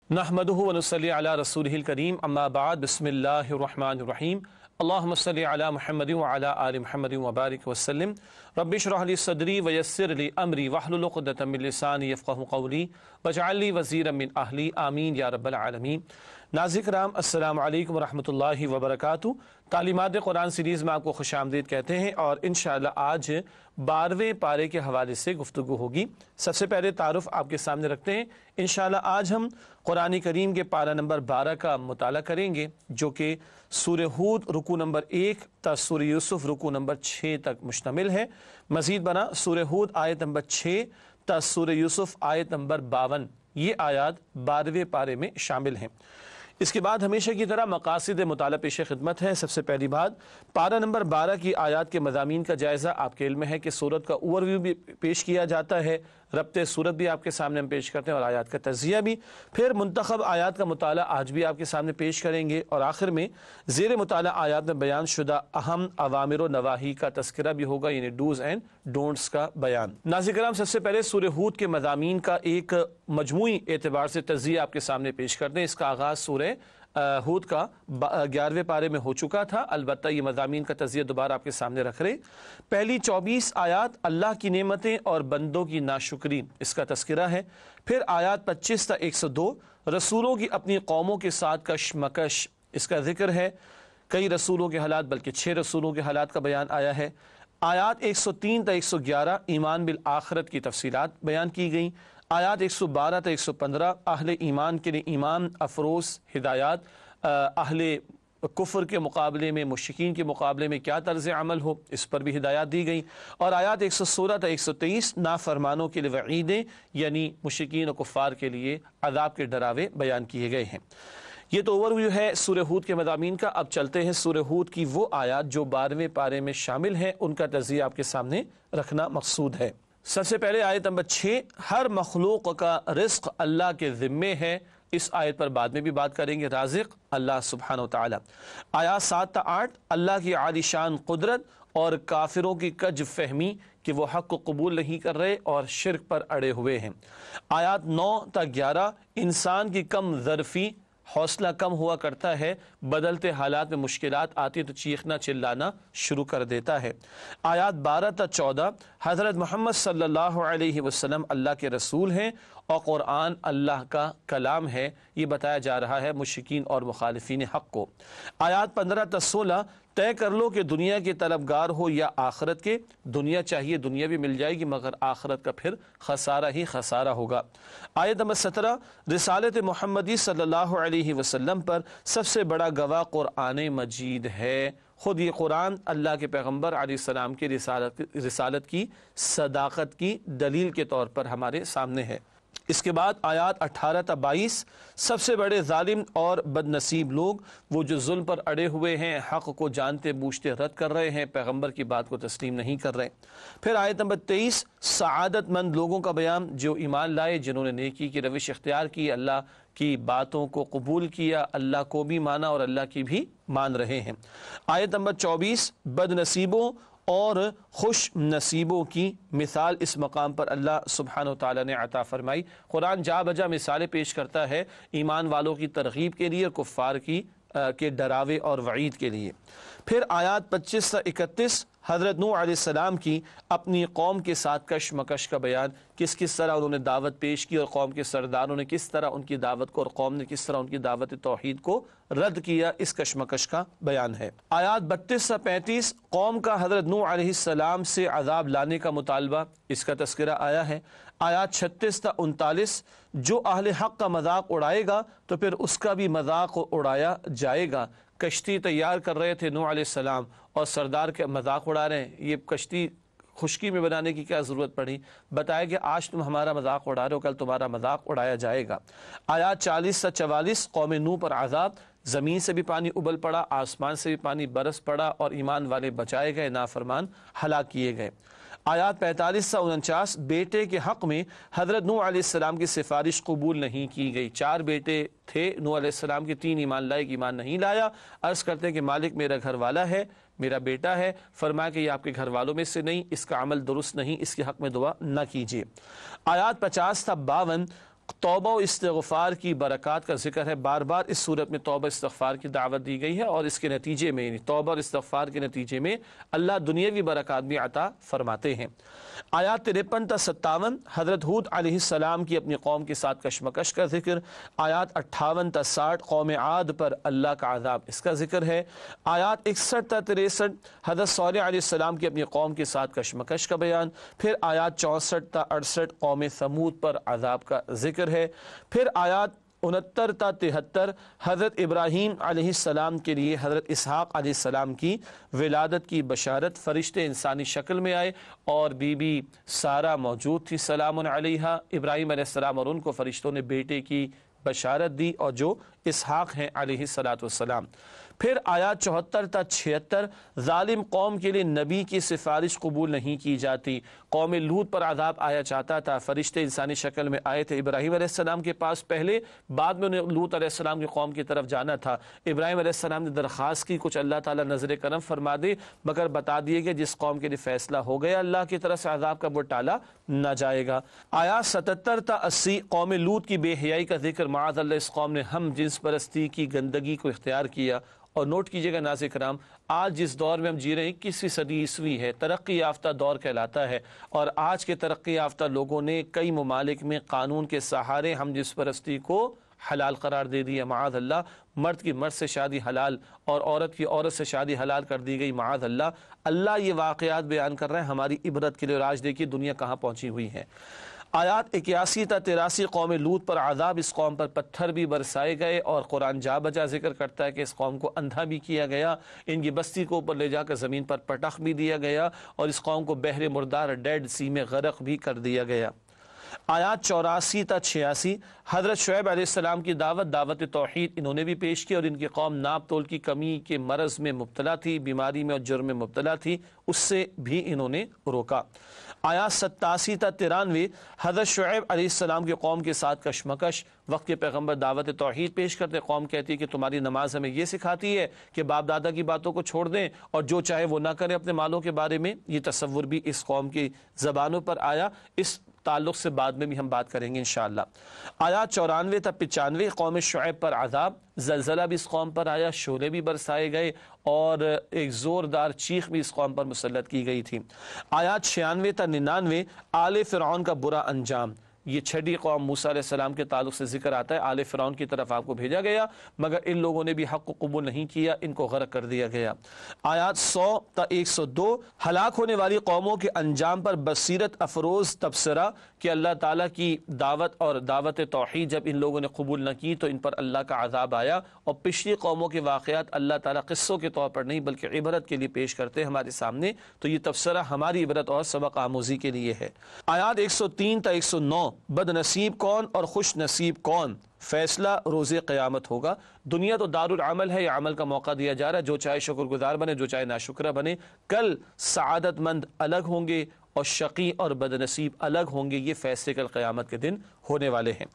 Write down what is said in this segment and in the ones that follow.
نحمدہ ونصلی علی رسولہ الکریم اما بعد بسم اللہ الرحمن الرحیم اللہم صلی علی محمد وعلی آل محمد وبارک وسلم رب اشرح لی صدری ویسر لی امری واحلل عقدۃ من لسانی یفقہوا قولی واجعل لی وزیرا من اہلی آمین یا رب العالمین۔ ناظرین کرام السلام علیکم ورحمۃ اللہ وبرکاتہ۔ تعلیمات قرآن سیریز میں آپ کو خوش آمدید کہتے ہیں اور انشاءاللہ آج 12ویں پارے کے حوالے سے گفتگو ہوگی۔ سب سے پہلے تعارف آپ کے سامنے رکھتے ہیں۔ انشاءاللہ آج ہم قرآن کریم کے پارہ نمبر 12 کا مطالعہ کریں گے، جو کہ سورہ ہود رکوع نمبر 1 تا سورہ یوسف رکوع نمبر 6 تک مشتمل ہے۔ مزید برآں سورہ ہود آیت نمبر 6 تا سورہ یوسف آیت نمبر 52 یہ آیات 12ویں پارے میں شامل ہیں۔ اس کے بعد ہمیشہ کی طرح مقاصد مطالعہ پیش خدمت ہے۔ سب سے پہلی بات، پارہ نمبر 12 کی آیات کے مضامین کا جائزہ آپ کے علم میں ہے کہ سورت کا اوور ویو بھی پیش کیا جاتا ہے، ربط سورت بھی آپ کے سامنے ہم پیش کرتے ہیں اور آیات کا تجزیہ بھی، پھر منتخب آیات کا مطالعہ آج بھی آپ کے سامنے پیش کریں گے، اور آخر میں زیر مطالعہ آیات میں بیان شدہ اہم اوامر و نواہی کا تذکرہ بھی ہوگا، یعنی ڈوز اینڈ ڈونٹس کا بیان۔ ناظرین کرام سب سے پہلے سورہ ہود کے مضامین کا ایک مجموعی اعتبار سے تجزیہ آپ کے سامنے پیش کرتے ہیں۔ اس کا آغاز سورہ ہود کا 11ویں پارے میں ہو چکا تھا، البتہ یہ مضامین کا تجزیہ دوبارہ آپ کے سامنے رکھ رہے۔ پہلی 24 آیات اللہ کی نعمتیں اور بندوں کی ناشکری، اس کا تذکرہ ہے۔ پھر آیات 25 تا 102 رسولوں کی اپنی قوموں کے ساتھ کشمکش، اس کا ذکر ہے۔ کئی رسولوں کے حالات بلکہ 6 رسولوں کے حالات کا بیان آیا ہے۔ آیات 103 تا 111 ایمان بالآخرت کی تفصیلات بیان کی گئیں۔ آیات 112 تا 115 اہل ایمان کے لیے ایمان افروز ہدایات، اہل کفر کے مقابلے میں، مشرکین کے مقابلے میں کیا طرز عمل ہو، اس پر بھی ہدایات دی گئیں۔ اور آیات 116 تا 123 نافرمانوں کے لیے وعیدیں، یعنی مشرکین و کفار کے لیے عذاب کے ڈراوے بیان کیے گئے ہیں۔ یہ تو اوور ویو ہے سورہ ہود کے مضامین کا۔ اب چلتے ہیں سورہ ہود کی وہ آیات جو 12ویں پارے میں شامل ہیں، ان کا تجزیہ آپ کے سامنے رکھنا مقصود ہے۔ سب سے پہلے آیت نمبر 6، ہر مخلوق کا رزق اللہ کے ذمے ہے۔ اس آیت پر بعد میں بھی بات کریں گے، رازق اللہ سبحانہ و تعالی۔ آیات 7 تا 8 اللہ کی عالی شان قدرت اور کافروں کی کج فہمی کہ وہ حق کو قبول نہیں کر رہے اور شرک پر اڑے ہوئے ہیں۔ آیات 9 تا 11 انسان کی کم ظرفی، حوصلہ کم ہوا کرتا ہے، بدلتے حالات میں مشکلات آتی تو چیخنا چلانا شروع کر دیتا ہے۔ آیات 12 تا 14 حضرت محمد صلی اللہ علیہ وسلم اللہ کے رسول ہیں اور قرآن اللہ کا کلام ہے، یہ بتایا جا رہا ہے مشرکین اور مخالفین حق کو۔ آیات 15 تا 16 طے کر لو کہ دنیا کے طلبگار ہو یا آخرت کے، دنیا چاہیے دنیا بھی مل جائے گی مگر آخرت کا پھر خسارہ ہی خسارہ ہوگا۔ آیت نمبر 17 رسالت محمدی صلی اللہ علیہ وسلم پر سب سے بڑا گواہ قرآن مجید ہے۔ خود یہ قرآن اللہ کے پیغمبر علیہ السلام کی رسالت کی صداقت کی دلیل کے طور پر ہمارے سامنے ہے۔ اس کے بعد آیات 18 تا 22 سب سے بڑے ظالم اور بد نصیب لوگ وہ جو ظلم پر اڑے ہوئے ہیں، حق کو جانتے بوجھتے رد کر رہے ہیں، پیغمبر کی بات کو تسلیم نہیں کر رہے۔ پھر آیت نمبر 23 سعادت مند لوگوں کا بیان جو ایمان لائے، جنہوں نے نیکی کی روش اختیار کی، اللہ کی باتوں کو قبول کیا، اللہ کو بھی مانا اور اللہ کی بھی مان رہے ہیں۔ آیت نمبر 24 بد نصیبوں اور خوش نصیبوں کی مثال اس مقام پر اللہ سبحانہ و تعالیٰ نے عطا فرمائی۔ قرآن جا بجا مثالیں پیش کرتا ہے ایمان والوں کی ترغیب کے لیے اور کفار کے ڈراوے اور وعید کے لیے۔ پھر آیات 25 تا 31 حضرت نوح علیہ السلام کی اپنی قوم کے ساتھ کشمکش کا بیان، کس طرح انہوں نے دعوت پیش کی اور قوم کے سرداروں نے کس طرح ان کی دعوت کو اور قوم نے کس طرح ان کی دعوت توحید کو رد کیا، اس کشمکش کا بیان ہے۔ آیات 32 تا 35 قوم کا حضرت نوح علیہ السلام سے عذاب لانے کا مطالبہ، اس کا تذکرہ آیا ہے۔ آیات 36 تا 39 جو اہل حق کا مذاق اڑائے گا تو پھر اس کا بھی مذاق اڑایا جائے گا۔ کشتی تیار کر رہے تھے نوح علیہ السلام اور سردار کے مذاق اڑا رہے ہیں، یہ کشتی خشکی میں بنانے کی کیا ضرورت پڑی؟ بتایا کہ آج تم ہمارا مذاق اڑا رہے ہو، کل تمہارا مذاق اڑایا جائے گا۔ آیات 40 تا 44 قوم نوح پر عذاب، زمین سے بھی پانی ابل پڑا، آسمان سے بھی پانی برس پڑا اور ایمان والے بچائے گئے، نافرمان ہلاک کیے گئے۔ آیات 45 تا 49 بیٹے کے حق میں حضرت نوح علیہ السلام کی سفارش قبول نہیں کی گئی۔ 4 بیٹے تھے نوح علیہ السلام کے، 3 ایمان لائے، ایمان نہیں لایا۔ عرض کرتے ہیں کہ مالک میرا گھر والا ہے، میرا بیٹا ہے، فرمایا کہ یہ آپ کے گھر والوں میں سے نہیں، اس کا عمل درست نہیں، اس کے حق میں دعا نہ کیجیے۔ آیات 50 تا 52 توبہ و استغفار کی برکات کا ذکر ہے۔ بار بار اس صورت میں توبہ استغفار کی دعوت دی گئی ہے، اور اس کے نتیجے میں یعنی توبہ اور استغفار کے نتیجے میں اللہ دنیاوی برکات بھی عطا فرماتے ہیں۔ آیات 53 تا 57 حضرت ہود علیہ السلام کی اپنی قوم کے ساتھ کشمکش کا ذکر۔ آیات 58 تا 60 قوم عاد پر اللہ کا عذاب، اس کا ذکر ہے۔ آیات 61 تا 63 حضرت صالح علیہ السلام کی اپنی قوم کے ساتھ کشمکش کا بیان۔ پھر آیات 64 تا 68 قوم ثمود پر عذاب کا ذکر ہے۔ پھر آیات 69 تا 73 حضرت ابراہیم علیہ السلام کے لیے حضرت اسحاق علیہ السلام کی ولادت کی بشارت، فرشتے انسانی شکل میں آئے اور بی بی سارہ موجود تھی سلام علیہا۔ ابراہیم علیہ السلام اور ان کو فرشتوں نے بیٹے کی بشارت دی، اور جو اسحاق ہیں علیہ السلام۔ پھر آیات 74 تا 76 ظالم قوم کے لیے نبی کی سفارش قبول نہیں کی جاتی۔ قوم لوط پر عذاب آیا چاہتا تھا، فرشتے انسانی شکل میں آئے تھے ابراہیم علیہ السلام کے پاس پہلے، بعد میں انہیں لوط علیہ السلام کی قوم کی طرف جانا تھا۔ ابراہیم علیہ السلام نے درخواست کی کچھ اللہ تعالیٰ نظر کرم فرما دے، مگر بتا دیے کہ جس قوم کے لیے فیصلہ ہو گیا اللہ کی طرف سے عذاب کا وہ ٹالا نہ جائے گا۔ آیات 77 تا 80 قوم لوط کی بے حیائی کا ذکر، معاذ اللہ اس قوم نے ہم جنس پرستی کی گندگی کو اختیار کیا۔ اور نوٹ کیجئے گا ناظرین کرام، آج جس دور میں ہم جی رہے ہیں 21ویں صدی عیسوی ہے، ترقی یافتہ دور کہلاتا ہے، اور آج کے ترقی یافتہ لوگوں نے کئی ممالک میں قانون کے سہارے ہم جنس پرستی کو حلال قرار دے دیا، معاذ اللہ۔ مرد کی مرد سے شادی حلال اور عورت کی عورت سے شادی حلال کر دی گئی، معاذ اللہ۔ اللہ یہ واقعات بیان کر رہے ہیں ہماری عبرت کے لیے، اور آج دیکھیے دنیا کہاں پہنچی ہوئی ہے۔ آیات 81 تا 83 قوم لوط پر عذاب، اس قوم پر پتھر بھی برسائے گئے، اور قرآن جا بجا ذکر کرتا ہے کہ اس قوم کو اندھا بھی کیا گیا، ان کی بستی کو اوپر لے جا کر زمین پر پٹخ بھی دیا گیا، اور اس قوم کو بحر مردار ڈیڈ سی میں غرق بھی کر دیا گیا۔ آیات 84 تا 86 حضرت شعیب علیہ السلام کی دعوت توحید انہوں نے بھی پیش کی، اور ان کی قوم ناپ تول کی کمی کے مرض میں مبتلا تھی، بیماری میں اور جرم میں مبتلا تھی، اس سے بھی انہوں نے روکا۔ آیات 87 تا 93 حضرت شعیب علیہ السلام کی قوم کے ساتھ کشمکش، وقت کے پیغمبر دعوت توحید پیش کرتے، قوم کہتی ہے کہ تمہاری نماز ہمیں یہ سکھاتی ہے کہ باپ دادا کی باتوں کو چھوڑ دیں اور جو چاہے وہ نہ کریں اپنے مالوں کے بارے میں۔ یہ تصور بھی اس قوم کی زبانوں پر آیا، اس تعلق سے بعد میں بھی ہم بات کریں گے انشاءاللہ۔ آیات 94 تا 95 قوم شعیب پر عذاب، زلزلہ بھی اس قوم پر آیا، شعلے بھی برسائے گئے، اور ایک زوردار چیخ بھی اس قوم پر مسلط کی گئی تھی۔ آیات 96 تا 99 آل فرعون کا برا انجام، یہ چھٹی قوم موسیٰ علیہ السلام کے تعلق سے ذکر آتا ہے، آل فرعون کی طرف آپ کو بھیجا گیا، مگر ان لوگوں نے بھی حق کو قبول نہیں کیا، ان کو غرق کر دیا گیا۔ آیات 100 تا 102 ہلاک ہونے والی قوموں کے انجام پر بصیرت افروز تبصرہ، کہ اللہ تعالیٰ کی دعوت اور دعوت توحید جب ان لوگوں نے قبول نہ کی تو ان پر اللہ کا عذاب آیا، اور پچھلی قوموں کے واقعات اللہ تعالیٰ قصوں کے طور پر نہیں بلکہ عبرت کے لیے پیش کرتے ہیں ہمارے سامنے، تو یہ تبصرہ ہماری عبرت اور سبق آموزی کے لیے ہے۔ آیات 103 تا 109 بد نصیب کون اور خوش نصیب کون، فیصلہ روز قیامت ہوگا۔ دنیا تو دار العمل ہے، یہ عمل کا موقع دیا جا رہا ہے، جو چاہے شکر گزار بنے، جو چاہے ناشکرہ بنے۔ کل سعادت مند الگ ہوں گے اور شقی اور بد نصیب الگ ہوں گے، یہ فیصلے کل قیامت کے دن ہونے والے ہیں۔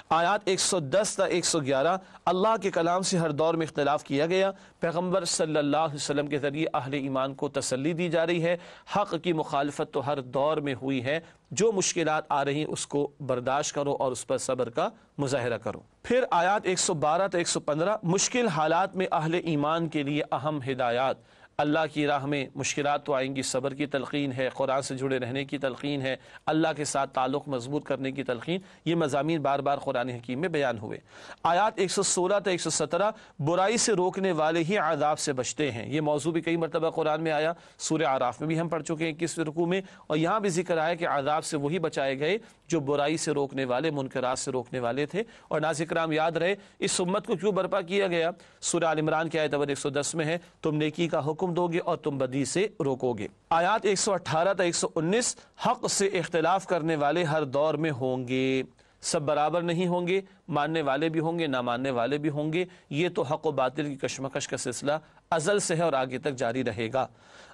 آیات 110 تا 111 اللہ کے کلام سے ہر دور میں اختلاف کیا گیا، پیغمبر صلی اللہ علیہ وسلم کے ذریعے اہل ایمان کو تسلی دی جا رہی ہے، حق کی مخالفت تو ہر دور میں ہوئی ہے، جو مشکلات آ رہی ہیں اس کو برداشت کرو اور اس پر صبر کا مظاہرہ کرو۔ پھر آیات 112 تا 115 مشکل حالات میں اہل ایمان کے لیے اہم ہدایات، اللہ کی راہ میں مشکلات تو آئیں گی، صبر کی تلقین ہے، قرآن سے جڑے رہنے کی تلقین ہے، اللہ کے ساتھ تعلق مضبوط کرنے کی تلقین، یہ مضامین بار بار قرآن حکیم میں بیان ہوئے۔ آیات 116 تا 117 برائی سے روکنے والے ہی عذاب سے بچتے ہیں، یہ موضوع بھی کئی مرتبہ قرآن میں آیا، سورہ اعراف میں بھی ہم پڑھ چکے ہیں 21ویں رکوع میں، اور یہاں بھی ذکر آیا کہ عذاب سے وہی بچائے گئے جو برائی سے روکنے والے، منکرات سے روکنے والے تھے۔ اور ناظرین کرام یاد رہے اس امت کو کیوں برپا کیا گیا، سورہ آل عمران کی آیت نمبر 110 میں ہے، تم نیکی کا حکم دو گے اور تم بدی سے روکو گے۔ آیات 118 تا 119 حق سے اختلاف کرنے والے ہر دور میں ہوں گے، سب برابر نہیں ہوں گے، ماننے والے بھی ہوں گے، نہ ماننے والے بھی ہوں گے، یہ تو حق و باطل کی کشمکش کا سلسلہ ازل سے ہے اور آگے تک جاری رہے گا۔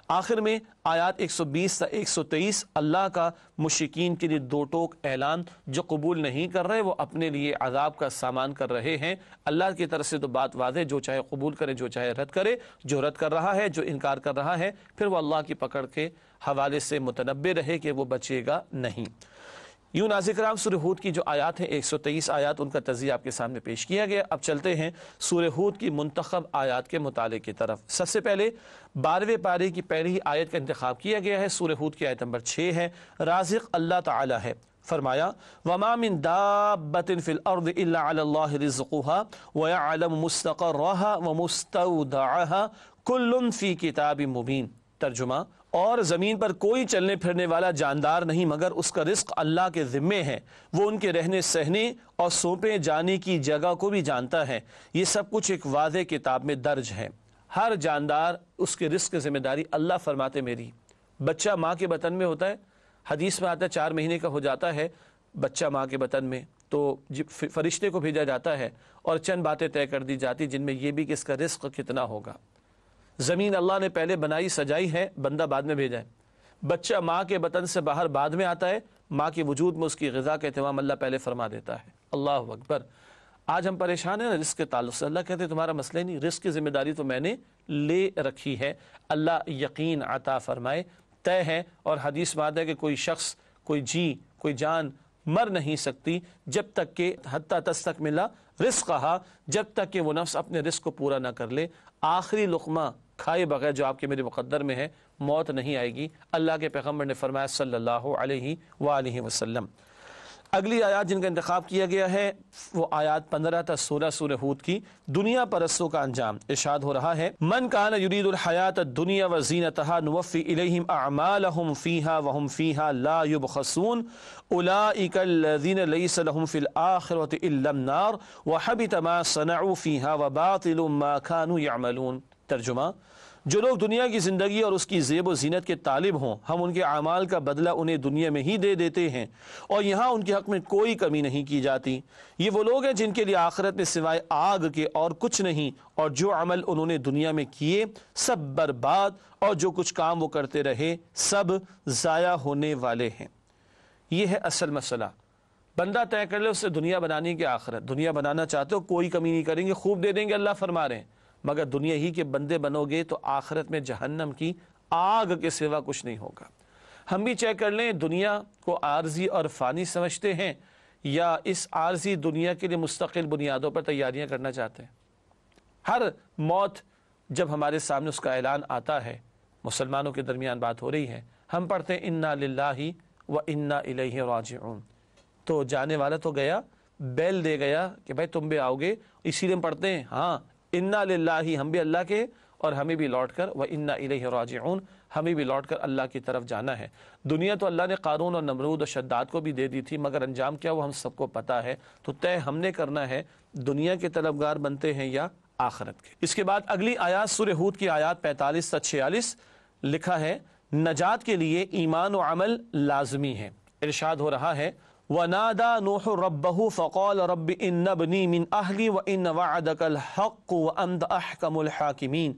آخر میں آیات 120 تا 123 اللہ کا مشرکین کے لیے دو ٹوک اعلان، جو قبول نہیں کر رہے وہ اپنے لیے عذاب کا سامان کر رہے ہیں۔ اللہ کی طرف سے تو بات واضح، جو چاہے قبول کرے جو چاہے رد کرے، جو رد کر رہا ہے جو انکار کر رہا ہے پھر وہ اللہ کی پکڑ کے حوالے سے متنبہ رہے کہ وہ بچے گا نہیں۔ یوں ناظرین کرام سورہ ہود کی جو آیات ہیں 123 آیات، ان کا تجزیہ آپ کے سامنے پیش کیا گیا۔ اب چلتے ہیں سورہ ہود کی منتخب آیات کے مطالعے کی طرف۔ سب سے پہلے 12ویں پارے کی پہلی آیت کا انتخاب کیا گیا ہے، سورہ ہود کی آیت نمبر 6 ہے۔ رازق اللہ تعالی ہے، فرمایا وَمَا مِن دَابَّةٍ فِي الْأَرْضِ إِلَّا عَلَى اللَّهِ رِزْقُهَا وَيَعْلَمُ مُسْتَقَرَّهَا وَمُسْتَوْدَعَهَا كُلٌّ فِي كِتَابٍ مُبِينٍ۔ ترجمہ، اور زمین پر کوئی چلنے پھرنے والا جاندار نہیں مگر اس کا رزق اللہ کے ذمے ہے، وہ ان کے رہنے سہنے اور سونپے جانے کی جگہ کو بھی جانتا ہے، یہ سب کچھ ایک واضح کتاب میں درج ہے۔ ہر جاندار اس کے رزق کی ذمہ داری اللہ فرماتے میری۔ بچہ ماں کے بطن میں ہوتا ہے، حدیث میں آتا ہے 4 مہینے کا ہو جاتا ہے بچہ ماں کے بطن میں، تو فرشتے کو بھیجا جاتا ہے اور چند باتیں طے کر دی جاتی جن میں یہ بھی کہ اس کا رزق کتنا ہوگا۔ زمین اللہ نے پہلے بنائی سجائی ہے، بندہ بعد میں بھیجا ہے۔ بچہ ماں کے بطن سے باہر بعد میں آتا ہے، ماں کے وجود میں اس کی غذا کا اہتمام اللہ پہلے فرما دیتا ہے۔ اللہ اکبر۔ آج ہم پریشان ہیں نا رزق کے تعلق سے، اللہ کہتے ہیں تمہارا مسئلہ نہیں، رزق کی ذمہ داری تو میں نے لے رکھی ہے، اللہ یقین عطا فرمائے، طے ہے۔ اور حدیث میں آتا ہے کہ کوئی شخص، کوئی جی، کوئی جان مر نہیں سکتی جب تک کہ حتی تستکمل رزقہا، جب تک کہ وہ نفس اپنے رزق کو پورا نہ کر لے۔ آخری لقمہ کھائے بغیر جو آپ کے میرے مقدر میں ہے، موت نہیں آئے گی، اللہ کے پیغمبر نے فرمایا صلی اللہ علیہ وآلہ وسلم۔ اگلی آیات جن کا انتخاب کیا گیا ہے وہ آیات 15 تا 16 سورہ ہود کی، دنیا پرستوں کا انجام۔ ارشاد ہو رہا ہے من کان یرید الحیات الدنیا وزینتها نوفی الیہم اعمالہم فیہا وہم فیہا لا یبخسون اولئک الذین لیس لہم فی الآخرۃ الا النار وحبط ما صنعوا فیہا وباطل ما کانوا یعملون۔ ترجمہ، جو لوگ دنیا کی زندگی اور اس کی زیب و زینت کے طالب ہوں، ہم ان کے اعمال کا بدلہ انہیں دنیا میں ہی دے دیتے ہیں اور یہاں ان کے حق میں کوئی کمی نہیں کی جاتی۔ یہ وہ لوگ ہیں جن کے لیے آخرت میں سوائے آگ کے اور کچھ نہیں، اور جو عمل انہوں نے دنیا میں کیے سب برباد، اور جو کچھ کام وہ کرتے رہے سب ضائع ہونے والے ہیں۔ یہ ہے اصل مسئلہ۔ بندہ طے کر لے اس سے دنیا بنانی کی آخرت۔ دنیا بنانا چاہتے ہو کوئی کمی نہیں کریں گے، خوب دے دیں گے، اللہ فرما رہے ہیں، مگر دنیا ہی کے بندے بنو گے تو آخرت میں جہنم کی آگ کے سوا کچھ نہیں ہوگا۔ ہم بھی چیک کر لیں، دنیا کو عارضی اور فانی سمجھتے ہیں یا اس عارضی دنیا کے لیے مستقل بنیادوں پر تیاریاں کرنا چاہتے ہیں؟ ہر موت جب ہمارے سامنے اس کا اعلان آتا ہے، مسلمانوں کے درمیان بات ہو رہی ہے، ہم پڑھتے ہیں انا للہ و انا الیہ راجعون، تو جانے والا تو گیا، بیل دے گیا کہ بھائی تم بھی آؤ گے، اسی لیے ہم پڑھتے ہیں ہاں انا للہ، ہم بھی اللہ کے اور ہمیں بھی لوٹ کر و انا الیہ راجعون، ہمیں بھی لوٹ کر اللہ کی طرف جانا ہے۔ دنیا تو اللہ نے قارون اور نمرود اور شداد کو بھی دے دی تھی، مگر انجام کیا وہ ہم سب کو پتہ ہے، تو طے ہم نے کرنا ہے دنیا کے طلبگار بنتے ہیں یا آخرت کے۔ اس کے بعد اگلی آیات سورہ ہود کی آیات 45 تا 46 لکھا ہے نجات کے لیے ایمان و عمل لازمی ہے۔ ارشاد ہو رہا ہے وَنَادَى نُوحٌ رَبَّهُ فَقَالَ رَبِّ إِنَّ ابْنِي مِنْ أَهْلِي وَإِنَّ وَعْدَكَ الْحَقُّ وَأَنْتَ أَحْكَمُ الْحَاكِمِينَ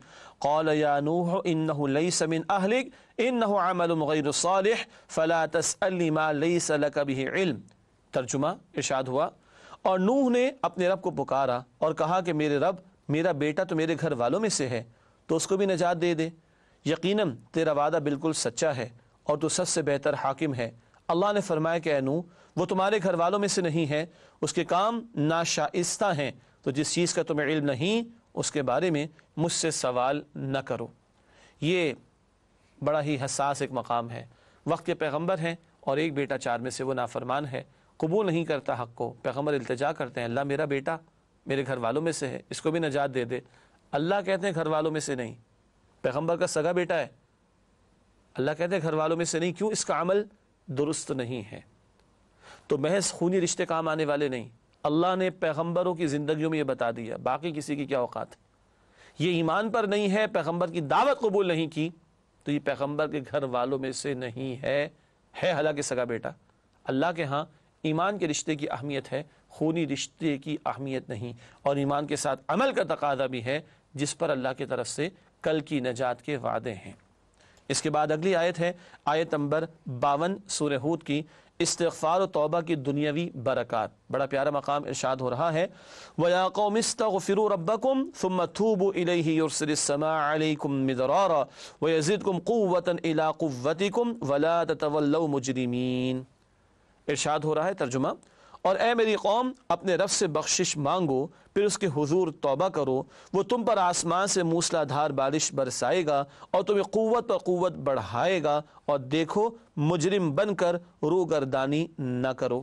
قَالَ يَا نُوحُ إِنَّهُ لَيْسَ مِنْ أَهْلِكَ إِنَّهُ عَمَلٌ غَيْرُ صَالِحٍ فَلَا تَسْأَلْنِي مَا لَيْسَ لَكَ بِهِ عِلْمٌ۔ ترجمہ، ارشاد ہوا اور نوح نے اپنے رب کو پکارا اور کہا کہ میرے رب، میرا بیٹا تو میرے گھر والوں میں سے ہے، تو اس کو بھی نجات دے دے، یقیناً تیرا وعدہ بالکل سچا ہے اور تو سب سے بہتر حاکم ہے۔ اللہ نے فرمایا کہ اے نوح، وہ تمہارے گھر والوں میں سے نہیں ہے، اس کے کام ناشائستہ ہیں، تو جس چیز کا تمہیں علم نہیں اس کے بارے میں مجھ سے سوال نہ کرو۔ یہ بڑا ہی حساس ایک مقام ہے، وقت کے پیغمبر ہیں اور ایک بیٹا 4 میں سے وہ نافرمان ہے، قبول نہیں کرتا حق کو، پیغمبر التجا کرتے ہیں اللہ میرا بیٹا میرے گھر والوں میں سے ہے، اس کو بھی نجات دے دے۔ اللہ کہتے ہیں گھر والوں میں سے نہیں، پیغمبر کا سگا بیٹا ہے، اللہ کہتے ہیں گھر والوں میں سے نہیں، کیوں؟ اس کا عمل درست نہیں ہے۔ تو محض خونی رشتے کام آنے والے نہیں، اللہ نے پیغمبروں کی زندگیوں میں یہ بتا دیا، باقی کسی کی کیا اوقات ہے۔ یہ ایمان پر نہیں ہے، پیغمبر کی دعوت قبول نہیں کی، تو یہ پیغمبر کے گھر والوں میں سے نہیں ہے حالانکہ سگا بیٹا۔ اللہ کے ہاں ایمان کے رشتے کی اہمیت ہے، خونی رشتے کی اہمیت نہیں، اور ایمان کے ساتھ عمل کا تقاضا بھی ہے جس پر اللہ کی طرف سے کل کی نجات کے وعدے ہیں۔ اس کے بعد اگلی آیت ہے آیت نمبر 52 سورہ ہود کی، استغفار و توبہ کی دنیاوی برکات۔ بڑا پیارا مقام، ارشاد ہو رہا ہے وَيَا قَوْمِ اسْتَغْفِرُوا رَبَّكُمْ ثُمَّ تُوبُوا إِلَيْهِ يُرْسِلِ السَّمَاءَ عَلَيْكُمْ مِدْرَارًا وَيَزِدْكُمْ قُوَّةً إِلَىٰ قُوَّتِكُمْ وَلَا تَتَوَلَّوْا مُجْرِمِينَ۔ ارشاد ہو رہا ہے ترجمہ، اور اے میری قوم اپنے رب سے بخشش مانگو، پھر اس کے حضور توبہ کرو، وہ تم پر آسمان سے موسلا دھار بارش برسائے گا اور تمہیں قوت پر قوت بڑھائے گا، اور دیکھو مجرم بن کر روگردانی نہ کرو۔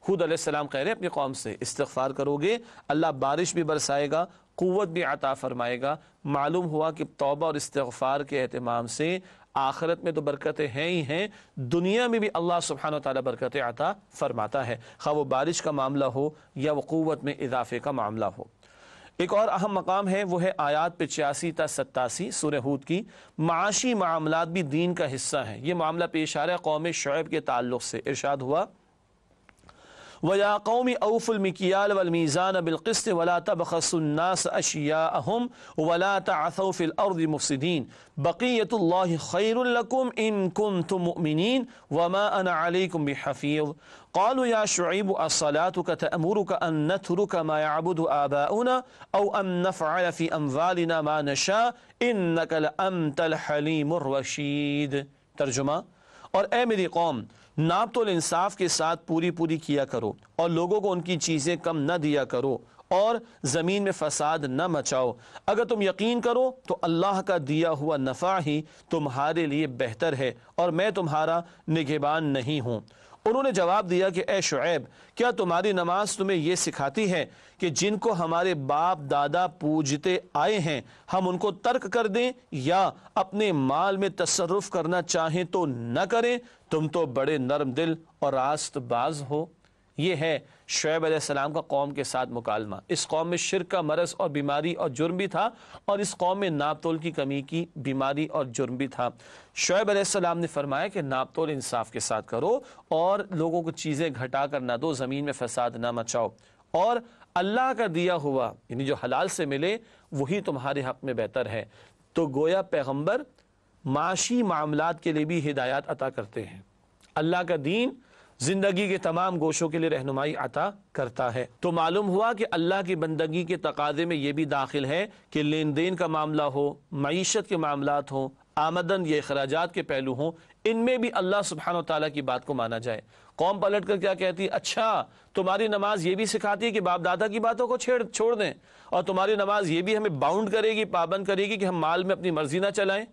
ہود علیہ السلام کہہ رہے ہیں اپنی قوم سے استغفار کرو گے اللہ بارش بھی برسائے گا، قوت بھی عطا فرمائے گا۔ معلوم ہوا کہ توبہ اور استغفار کے اہتمام سے آخرت میں تو برکتیں ہیں ہی ہیں، دنیا میں بھی اللہ سبحانہ وتعالی برکتیں عطا فرماتا ہے، خواہ وہ بارش کا معاملہ ہو یا وہ قوت میں اضافے کا معاملہ ہو۔ ایک اور اہم مقام ہے، وہ ہے آیات 85 تا 87 سورہ ہود کی۔ معاشی معاملات بھی دین کا حصہ ہیں، یہ معاملہ پیش آ رہا ہے قوم شعیب کے تعلق سے۔ ارشاد ہوا وَيَا قَوْمِ أَوْفُوا الْمِكْيَالَ وَالْمِيزَانَ بِالْقِسْطِ وَلَا تَبْخَسُوا النَّاسَ أَشْيَاءَهُمْ وَلَا تَعْثَوْا فِي الْأَرْضِ مُفْسِدِينَ بَقِيَّةُ اللَّهِ خَيْرٌ لَكُمْ إِن كُنتُم مُؤْمِنِينَ وَمَا أَنَا عَلَيْكُمْ بِحَفِيظٍ قالوا يا شعيب الصلاة تأمرك أن نترك ما يعبد آباؤنا أو أن نفعل في أموالنا ما نشاء إنك لأنت الحليم الرشيد۔ ترجمہ، اور اے میری قوم ناپ تول انصاف کے ساتھ پوری کیا کرو اور لوگوں کو ان کی چیزیں کم نہ دیا کرو اور زمین میں فساد نہ مچاؤ، اگر تم یقین کرو تو اللہ کا دیا ہوا نفع ہی تمہارے لیے بہتر ہے اور میں تمہارا نگہبان نہیں ہوں۔ انہوں نے جواب دیا کہ اے شعیب، کیا تمہاری نماز تمہیں یہ سکھاتی ہے کہ جن کو ہمارے باپ دادا پوجتے آئے ہیں ہم ان کو ترک کر دیں یا اپنے مال میں تصرف کرنا چاہیں تو نہ کریں؟ تم تو بڑے نرم دل اور راست باز ہو۔ یہ ہے شعیب علیہ السلام کا قوم کے ساتھ مکالمہ۔ اس قوم میں شرک کا مرض اور بیماری اور جرم بھی تھا، اور اس قوم میں ناپ تول کی کمی کی بیماری اور جرم بھی تھا۔ شعیب علیہ السلام نے فرمایا کہ ناپ تول انصاف کے ساتھ کرو اور لوگوں کو چیزیں گھٹا کر نہ دو، زمین میں فساد نہ مچاؤ، اور اللہ کا دیا ہوا یعنی جو حلال سے ملے وہی تمہارے حق میں بہتر ہے۔ تو گویا پیغمبر معاشی معاملات کے لیے بھی ہدایات عطا کرتے ہیں۔ اللہ کا دین زندگی کے تمام گوشوں کے لیے رہنمائی عطا کرتا ہے۔ تو معلوم ہوا کہ اللہ کی بندگی کے تقاضے میں یہ بھی داخل ہے کہ لین دین کا معاملہ ہو، معیشت کے معاملات ہوں، آمدن یا اخراجات کے پہلو ہوں، ان میں بھی اللہ سبحانہ وتعالیٰ کی بات کو مانا جائے۔ قوم پلٹ کر کیا کہتی؟ اچھا تمہاری نماز یہ بھی سکھاتی ہے کہ باپ دادا کی باتوں کو چھوڑ دیں، اور تمہاری نماز یہ بھی ہمیں باؤنڈ کرے گی، پابند کرے گی کہ ہم مال میں اپنی مرضی نہ چلائیں،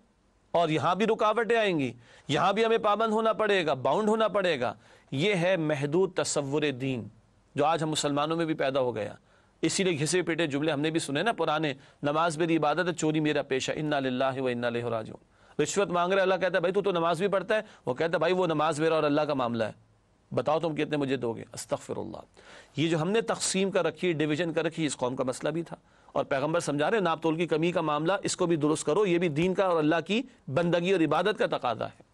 اور یہاں بھی رکاوٹیں آئیں گی، یہاں بھی ہمیں پابند ہونا پڑے گا، باؤنڈ ہونا پڑے گا۔ یہ ہے محدود تصور دین جو آج ہم مسلمانوں میں بھی پیدا ہو گیا۔ اسی لیے گھسے پیٹے جملے ہم نے بھی سنے نا پرانے، نماز میری عبادت ہے، چوری میرا پیشہ، انا للہ و انا الیہ راجعون۔ رشوت مانگ رہے، اللہ کہتا ہے بھائی تو نماز بھی پڑھتا ہے، وہ کہتا ہے بھائی وہ نماز میرا اور اللہ کا معاملہ ہے، بتاؤ تم کتنے مجھے دو گے؟ استغفر اللہ۔ یہ جو ہم نے تقسیم کر رکھی، ڈویژن کر رکھی، اس قوم کا مسئلہ بھی تھا، اور پیغمبر سمجھا رہے ناپ تول کی کمی کا معاملہ اس کو بھی درست کرو، یہ بھی دین کا اور اللہ کی بندگی اور عبادت کا تقاضا ہے۔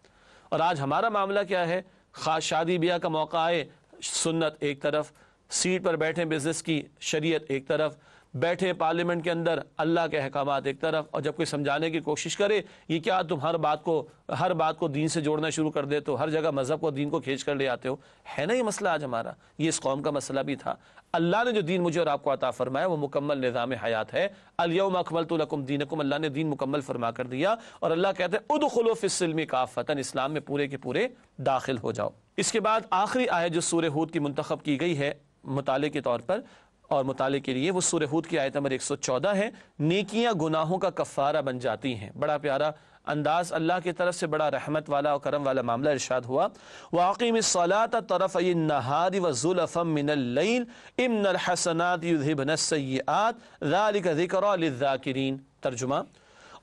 اور آج ہمارا معاملہ کیا ہے؟ خاص شادی بیاہ کا موقع آئے، سنت ایک طرف، سیٹ پر بیٹھے بزنس کی شریعت ایک طرف، بیٹھے پارلیمنٹ کے اندر اللہ کے احکامات ایک طرف، اور جب کوئی سمجھانے کی کوشش کرے یہ کیا تم ہر بات کو دین سے جوڑنا شروع کر دے، تو ہر جگہ مذہب کو دین کو کھینچ کر لے آتے ہو، ہے نا یہ مسئلہ آج ہمارا؟ یہ اس قوم کا مسئلہ بھی تھا۔ اللہ نے جو دین مجھے اور آپ کو عطا فرمایا وہ مکمل نظام حیات ہے۔ الیوم اکملت لکم دینکم، اللہ نے دین مکمل فرما کر دیا، اور اللہ کہتے ہیں ادخلوا فی السلم کافۃ، اسلام میں پورے کے پورے داخل ہو جاؤ۔ اس کے بعد آخری آیت جو سورہ ہود کی منتخب کی گئی ہے مطالعے کے طور پر اور مطالعے کے لیے، وہ سورہ ہود کی آیت نمبر 114 ہے۔ نیکیاں گناہوں کا کفارہ بن جاتی ہیں۔ بڑا پیارا انداز، اللہ کی طرف سے بڑا رحمت والا اور کرم والا معاملہ ارشاد ہوا، وَأَقِيمِ الصَّلَاةَ طَرَفَيِ النَّهَارِ وَزُلَفًا مِّنَ اللَّيْلِ إِنَّ الْحَسَنَاتِ يُذْهِبْنَ السَّيِّئَاتِ ذَلِكَ ذِكْرَىٰ لِلذَّاكِرِينَ۔ ترجمہ،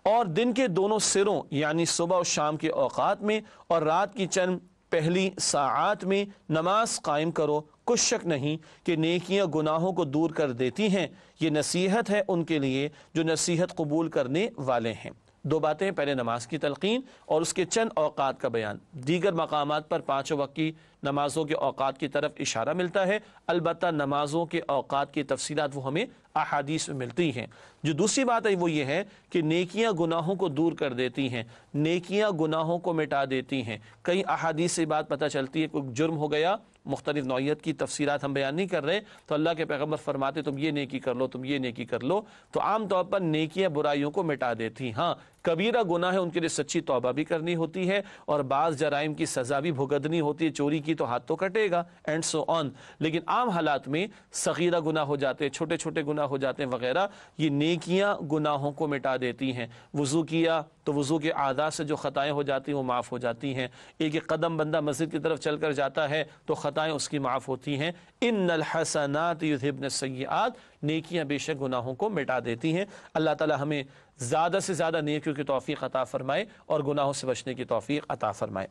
اور دن کے دونوں سروں یعنی صبح و شام کے اوقات میں اور رات کی چند پہلی ساعات میں نماز قائم کرو، کچھ شک نہیں کہ نیکیاں گناہوں کو دور کر دیتی ہیں، یہ نصیحت ہے ان کے لیے جو نصیحت قبول کرنے والے ہیں۔ دو باتیں، پہلے نماز کی تلقین اور اس کے چند اوقات کا بیان۔ دیگر مقامات پر پانچوں وقت کی نمازوں کے اوقات کی طرف اشارہ ملتا ہے، البتہ نمازوں کے اوقات کی تفصیلات وہ ہمیں احادیث میں ملتی ہیں۔ جو دوسری بات ہے وہ یہ ہے کہ نیکیاں گناہوں کو دور کر دیتی ہیں، نیکیاں گناہوں کو مٹا دیتی ہیں۔ کئی احادیث سے بات پتہ چلتی ہے، کوئی جرم ہو گیا مختلف نوعیت کی تفسیرات ہم بیان نہیں کر رہے، تو اللہ کے پیغمبر فرماتے تم یہ نیکی کر لو، تم یہ نیکی کر لو، تو عام طور پر نیکیاں برائیوں کو مٹا دیتی. ہاں کبیرہ گناہ ہے، ان کے لیے سچی توبہ بھی کرنی ہوتی ہے، اور بعض جرائم کی سزا بھی بھگتنی ہوتی ہے، چوری کی تو ہاتھ تو کٹے گا اینڈ سو آن. لیکن عام حالات میں صغیرہ گناہ ہو جاتے ہیں، چھوٹے چھوٹے گناہ ہو جاتے ہیں وغیرہ، یہ نیکیاں گناہوں کو مٹا دیتی ہیں. وضو کیا تو وضو کے اعضاء سے جو خطائیں ہو جاتی ہیں وہ معاف ہو جاتی ہیں. ایک ایک قدم بندہ مسجد کی طرف چل کر جاتا ہے تو خطائیں اس کی معاف ہوتی ہیں. ان الحسنات یذھبن السیئات، نیکیاں بے شک گناہوں کو مٹا دیتی ہیں. اللہ تعالی ہمیں زیادہ سے زیادہ نیکیوں کی توفیق عطا فرمائے اور گناہوں سے بچنے کی توفیق عطا فرمائے.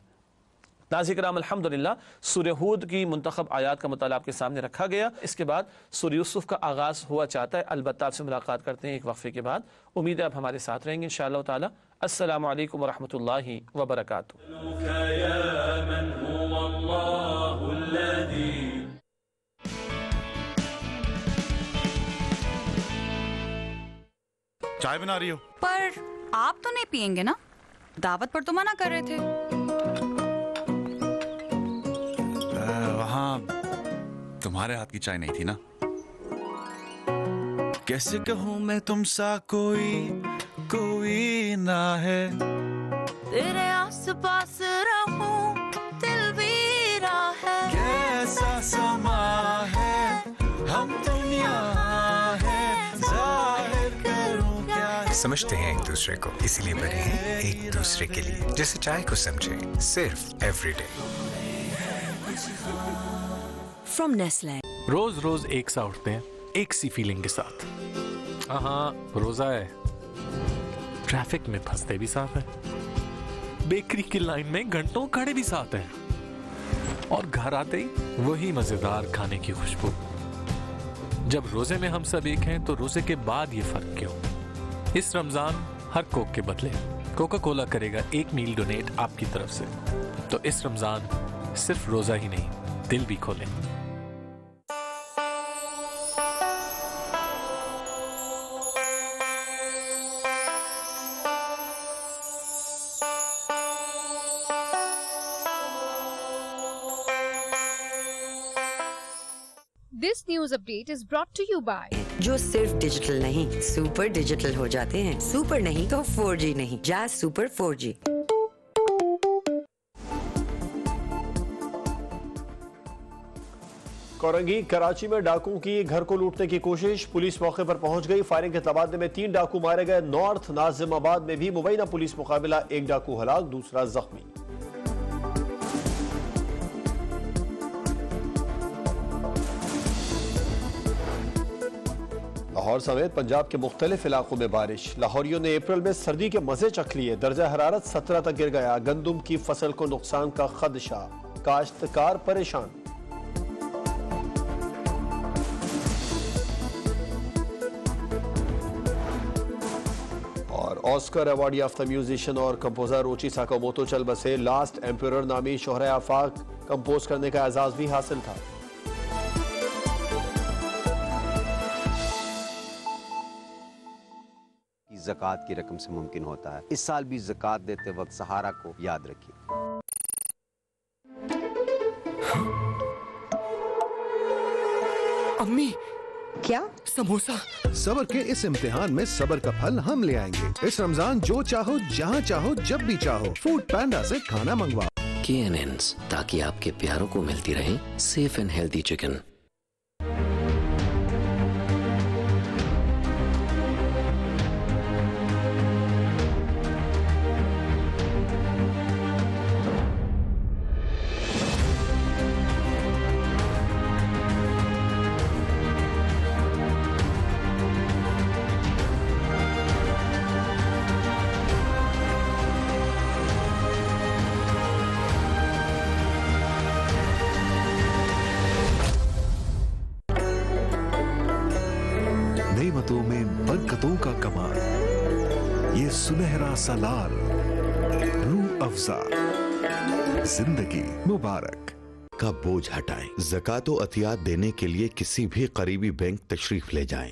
ناظرین کرام، الحمدللہ سورہ ہود کی منتخب آیات کا مطالعہ آپ کے سامنے رکھا گیا. اس کے بعد سورہ یوسف کا آغاز ہوا چاہتا ہے. البتہ آپ سے ملاقات کرتے ہیں ایک وقفے کے بعد. امید ہے آپ ہمارے ساتھ رہیں گے انشاءاللہ تعالی. السلام علیکم ورحمۃ اللہ وبرکاتہ. چائے بنا رہی ہو؟ پر آپ تو نہیں پیئیں گے نا؟ دعوت پر تو منع کر رہے تھے. وہاں تمہارے ہاتھ کی چائے نہیں تھی نا. کیسے کہوں میں تم سا کوئی نہ ہے، تیرے آس پاس رہوں دل ویرا ہے. کیسا سما ہے ہم دنیا ہے، ظاہر کروں کیا. سمجھتے ہیں ایک دوسرے کو، اسی لیے بنے ہیں ایک دوسرے کے لیے. جیسے چائے کو سمجھے صرف ایوری ڈے. From Nestle. روز روز ایک سا اٹھتے ہیں ایک سی فیلنگ کے ساتھ. ہاں روزہ ہے، ٹریفک میں پھنستے بھی ساتھ ہیں، بیکری کی لائن میں گھنٹوں کھڑے بھی ساتھ ہیں، اور گھر آتے ہی وہی مزیدار کھانے کی خوشبو. جب روزے میں ہم سب ایک ہیں تو روزے کے بعد یہ فرق کیوں؟ اس رمضان ہر کوک کے بدلے کوکا کولا کرے گا ایک میل ڈونیٹ آپ کی طرف سے. تو اس رمضان صرف روزہ ہی نہیں، دل بھی کھولیں. This news update is brought to you by جو صرف ڈیجیٹل نہیں سپر ڈیجیٹل ہو جاتے ہیں. سپر نہیں تو 4G نہیں، jazz super 4G. Korangi Karachi میں ڈاکوؤں کی گھر کو لوٹنے کی کوشش، پولیس موقع پر پہنچ گئی. فائرنگ کے تبادلے میں 3 ڈاکو مارے گئے. نارتھ ناظم آباد میں بھی مبینہ پولیس مقابلہ، 1 ڈاکو ہلاک، دوسرا زخمی. لاہور سمیت پنجاب کے مختلف علاقوں میں بارش. لاہوریوں نے اپریل میں سردی کے مزے چکھ لیے. درجہ حرارت 17 تک گر گیا. گندم کی فصل کو نقصان کا خدشہ، کاشتکار پریشان. اور آسکر ایوارڈ یافتہ میوزیشین اور کمپوزر روچی ساکاموتو چل بسے. لاسٹ ایمپیرر نامی شہرہ آفاق کمپوز کرنے کا اعزاز بھی حاصل تھا. زکوٰۃ کی رقم سے ممکن ہوتا ہے. اس سال بھی زکوٰۃ دیتے وقت سہارا کو یاد رکھیے. امی کیا؟ سموسا. صبر کے اس امتحان میں صبر کا پھل ہم لے آئیں گے. اس رمضان جو چاہو جہاں چاہو جب بھی چاہو فوڈ پینڈا سے کھانا منگواؤ. KNNs تاکہ آپ کے پیاروں کو ملتی رہے سیف اینڈ ہیلدی چکن. نعمتوں میں برکتوں کا کمال، یہ سنہرا سالار روح افزا، زندگی مبارک. کا بوجھ ہٹائیں. زکوٰۃ و عطیات دینے کے لیے کسی بھی قریبی بینک تشریف لے جائیں.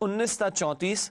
19 ta 34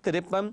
53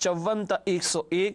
54 ta 101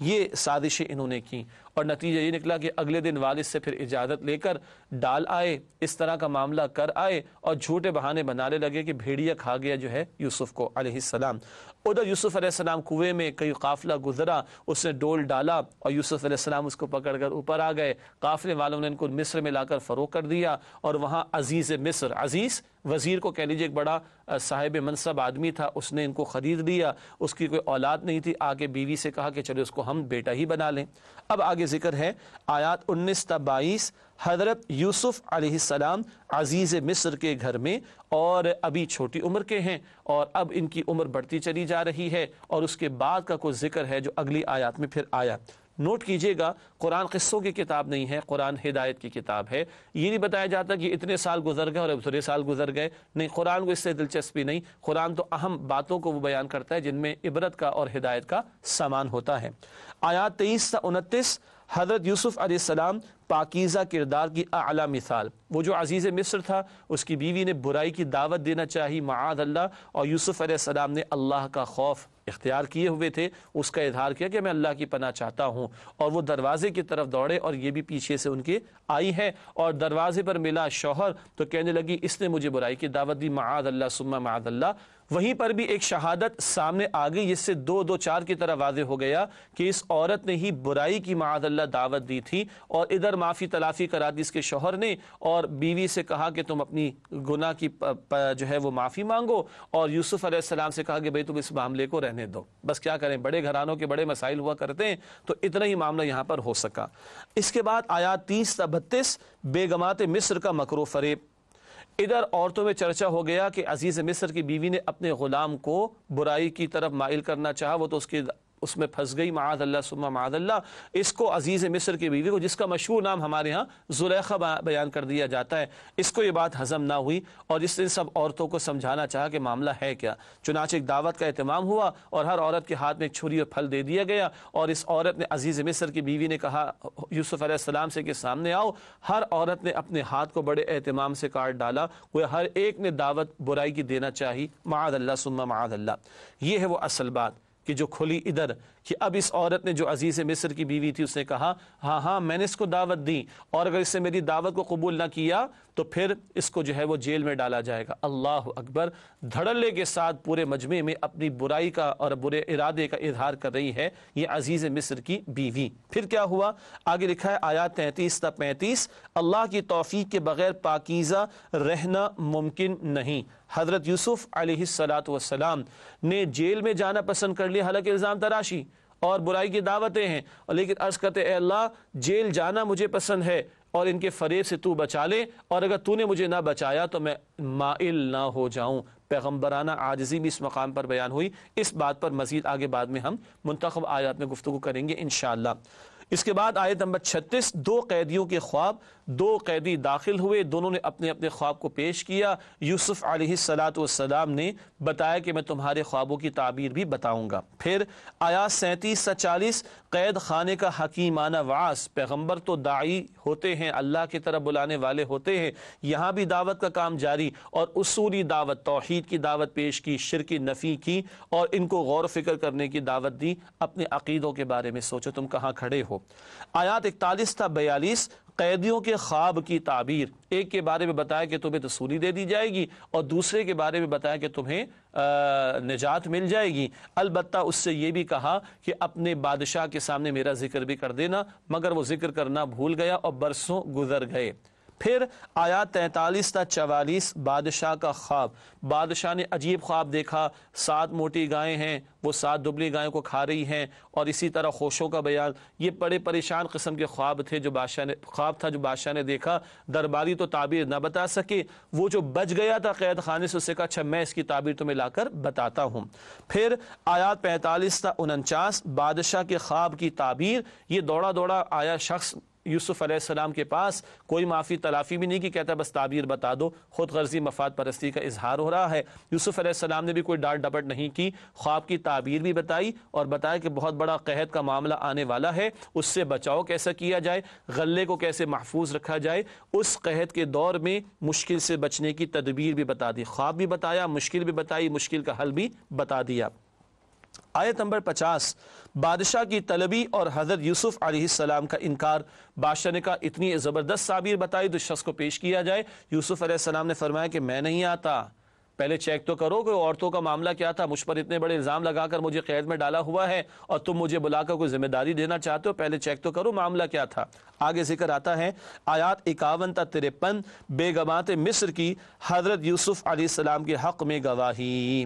یہ سازشیں انہوں نے کی، اور نتیجہ یہ نکلا کہ اگلے دن والد سے پھر اجازت لے کر ڈال آئے، اس طرح کا معاملہ کر آئے اور جھوٹے بہانے بنانے لگے کہ بھیڑیا کھا گیا جو ہے یوسف کو علیہ السلام۔ ادھر یوسف علیہ السلام کنویں میں کئی قافلہ گزرا، اس نے ڈول ڈالا اور یوسف علیہ السلام اس کو پکڑ کر اوپر آ گئے، قافلے والوں نے ان کو مصر میں لا کر فروخت کر دیا، اور وہاں عزیز مصر، عزیز وزیر کو کہہ لیجیے، ایک بڑا صاحب منصب آدمی تھا، اس نے ان کو خرید لیا، اس کی کوئی اولاد نہیں تھی، آگے بیوی سے کہا کہ چلو اس کو ہم بیٹا ہی بنا لیں۔ اب آگے ذکر ہے آیات 19 تا 22، حضرت یوسف علیہ السلام عزیز مصر کے گھر میں، اور ابھی چھوٹی عمر کے ہیں، اور اب ان کی عمر بڑھتی چلی جا رہی ہے، اور اس کے بعد کا کوئی ذکر ہے جو اگلی آیات میں پھر آیا۔ نوٹ کیجئے گا، قرآن قصوں کی کتاب نہیں ہے، قرآن ہدایت کی کتاب ہے۔ یہ نہیں بتایا جاتا کہ اتنے سال گزر گئے اور اتنے سال گزر گئے، نہیں، قرآن کو اس سے دلچسپی نہیں، قرآن تو اہم باتوں کو وہ بیان کرتا ہے جن میں عبرت کا اور ہدایت کا سامان ہوتا ہے۔ آیات 23 تا 29، حضرت یوسف علیہ السلام پاکیزہ کردار کی اعلیٰ مثال۔ وہ جو عزیز مصر تھا، اس کی بیوی نے برائی کی دعوت دینا چاہی معاذ اللہ، اور یوسف علیہ السلام نے اللہ کا خوف اختیار کیے ہوئے تھے، اس کا اظہار کیا کہ میں اللہ کی پناہ چاہتا ہوں، اور وہ دروازے کی طرف دوڑے، اور یہ بھی پیچھے سے ان کے آئی ہے، اور دروازے پر ملا شوہر تو کہنے لگی اس نے مجھے برائی کی دعوت دی، معاذ اللہ ثم معاذ اللہ۔ وہیں پر بھی ایک شہادت سامنے آ گئی، جس سے 2-2-4 کی طرح واضح ہو گیا کہ اس عورت نے ہی برائی کی معاذ اللہ دعوت دی تھی، اور ادھر معافی تلافی کرا دی اس کے شوہر نے، اور بیوی سے کہا کہ تم اپنی گناہ کی جو ہے وہ معافی مانگو، اور یوسف علیہ السلام سے کہا کہ بھئی تم اس معاملے کو رہنے دو، بس کیا کریں، بڑے گھرانوں کے بڑے مسائل ہوا کرتے ہیں، تو اتنا ہی معاملہ یہاں پر ہو سکا۔ اس کے بعد آیات 30 تا 32، بیگمات مصر کا مکر و فریب۔ ادھر عورتوں میں چرچا ہو گیا کہ عزیز مصر کی بیوی نے اپنے غلام کو برائی کی طرف مائل کرنا چاہا، وہ تو اس میں پھنس گئی معاذ اللہ ثم معاذ اللہ۔ اس کو عزیز مصر کی بیوی کو، جس کا مشہور نام ہمارے ہاں زلیخا بیان کر دیا جاتا ہے، اس کو یہ بات ہضم نہ ہوئی، اور اس نے سب عورتوں کو سمجھانا چاہا کہ معاملہ ہے کیا۔ چنانچہ ایک دعوت کا اہتمام ہوا، اور ہر عورت کے ہاتھ میں ایک چھری اور پھل دے دیا گیا، اور اس عورت نے، عزیز مصر کی بیوی نے کہا یوسف علیہ السلام سے کہ سامنے آؤ۔ ہر عورت نے اپنے ہاتھ کو بڑے اہتمام سے کاٹ ڈالا، وہ ہر ایک نے دعوت برائی کی دینا چاہی، معاذ اللہ ثم معاذ اللہ۔ یہ ہے وہ اصل بات کہ جو کھلی ادھر، کہ اب اس عورت نے جو عزیز مصر کی بیوی تھی، اس نے کہا ہاں میں نے اس کو دعوت دی، اور اگر اس نے میری دعوت کو قبول نہ کیا تو پھر اس کو جو ہے وہ جیل میں ڈالا جائے گا۔ اللہ اکبر، دھڑلے کے ساتھ پورے مجمع میں اپنی برائی کا اور برے ارادے کا اظہار کر رہی ہے یہ عزیز مصر کی بیوی۔ پھر کیا ہوا؟ آگے لکھا ہے آیات 33 تا 35، اللہ کی توفیق کے بغیر پاکیزہ رہنا ممکن نہیں۔ حضرت یوسف علیہ السلام نے جیل میں جانا پسند کر لیا، حالانکہ الزام تراشی اور برائی کی دعوتیں ہیں، لیکن عرض کرتے اے اللہ جیل جانا مجھے پسند ہے، اور ان کے فریب سے تو بچا لے، اور اگر تو نے مجھے نہ بچایا تو میں مائل نہ ہو جاؤں۔ پیغمبرانہ عاجزی بھی اس مقام پر بیان ہوئی۔ اس بات پر مزید آگے بعد میں ہم منتخب آیات میں گفتگو کریں گے انشاءاللہ۔ اس کے بعد آیت نمبر 36، 2 قیدیوں کے خواب۔ 2 قیدی داخل ہوئے، دونوں نے اپنے اپنے خواب کو پیش کیا۔ یوسف علیہ السلام نے بتایا کہ میں تمہارے خوابوں کی تعبیر بھی بتاؤں گا۔ پھر آیات 37 تا 40، قید خانے کا حکیمانہ وعظ۔ پیغمبر تو داعی ہوتے ہیں، اللہ کی طرف بلانے والے ہوتے ہیں، یہاں بھی دعوت کا کام جاری، اور اصولی دعوت، توحید کی دعوت پیش کی، شرک کی نفی کی، اور ان کو غور و فکر کرنے کی دعوت دی، اپنے عقیدوں کے بارے میں سوچو تم کہاں کھڑے ہو۔ آیات 41 تا 42، قیدیوں کے خواب کی تعبیر۔ ایک کے بارے میں بتایا کہ تمہیں تسلی دے دی جائے گی، اور دوسرے کے بارے میں بتایا کہ تمہیں نجات مل جائے گی۔ البتہ اس سے یہ بھی کہا کہ اپنے بادشاہ کے سامنے میرا ذکر بھی کر دینا، مگر وہ ذکر کرنا بھول گیا اور برسوں گزر گئے۔ پھر آیات 43 تا 44، بادشاہ کا خواب۔ بادشاہ نے عجیب خواب دیکھا، 7 موٹی گائیں ہیں، وہ 7 دبلی گائیں کو کھا رہی ہیں، اور اسی طرح خوشوں کا بیان۔ یہ بڑے پریشان قسم کے خواب تھے جو بادشاہ نے دیکھا۔ درباری تو تعبیر نہ بتا سکے، وہ جو بچ گیا تھا قید خانے سے، اس سے کہا اچھا میں اس کی تعبیر تمہیں لا کر بتاتا ہوں۔ پھر آیات 45 تا 49، بادشاہ کے خواب کی تعبیر۔ یہ دوڑا دوڑا آیا شخص یوسف علیہ السلام کے پاس، کوئی معافی تلافی بھی نہیں کی، کہتا بس تعبیر بتا دو۔ خود غرضی مفاد پرستی کا اظہار ہو رہا ہے۔ یوسف علیہ السلام نے بھی کوئی ڈانٹ ڈپٹ نہیں کی، خواب کی تعبیر بھی بتائی، اور بتایا کہ بہت بڑا قحط کا معاملہ آنے والا ہے، اس سے بچاؤ کیسا کیا جائے، غلے کو کیسے محفوظ رکھا جائے، اس قحط کے دور میں مشکل سے بچنے کی تدبیر بھی بتا دی۔ خواب بھی بتایا، مشکل بھی بتائی، مشکل کا حل بھی بتا دیا۔ آیت نمبر 50 بادشاہ کی طلبی اور حضرت یوسف علیہ السلام کا انکار. بادشاہ نے کہا اتنی زبردست تعبیر بتائی تو شخص کو پیش کیا جائے. یوسف علیہ السلام نے فرمایا کہ میں نہیں آتا، پہلے چیک تو کرو کہ عورتوں کا معاملہ کیا تھا، مجھ پر اتنے بڑے الزام لگا کر مجھے قید میں ڈالا ہوا ہے اور تم مجھے بلا کر کوئی ذمہ داری دینا چاہتے ہو، پہلے چیک تو کرو معاملہ کیا تھا. آگے ذکر آتا ہے آیات 51 تا 53 بیگمات مصر کی حضرت یوسف علیہ السلام کے حق میں گواہی.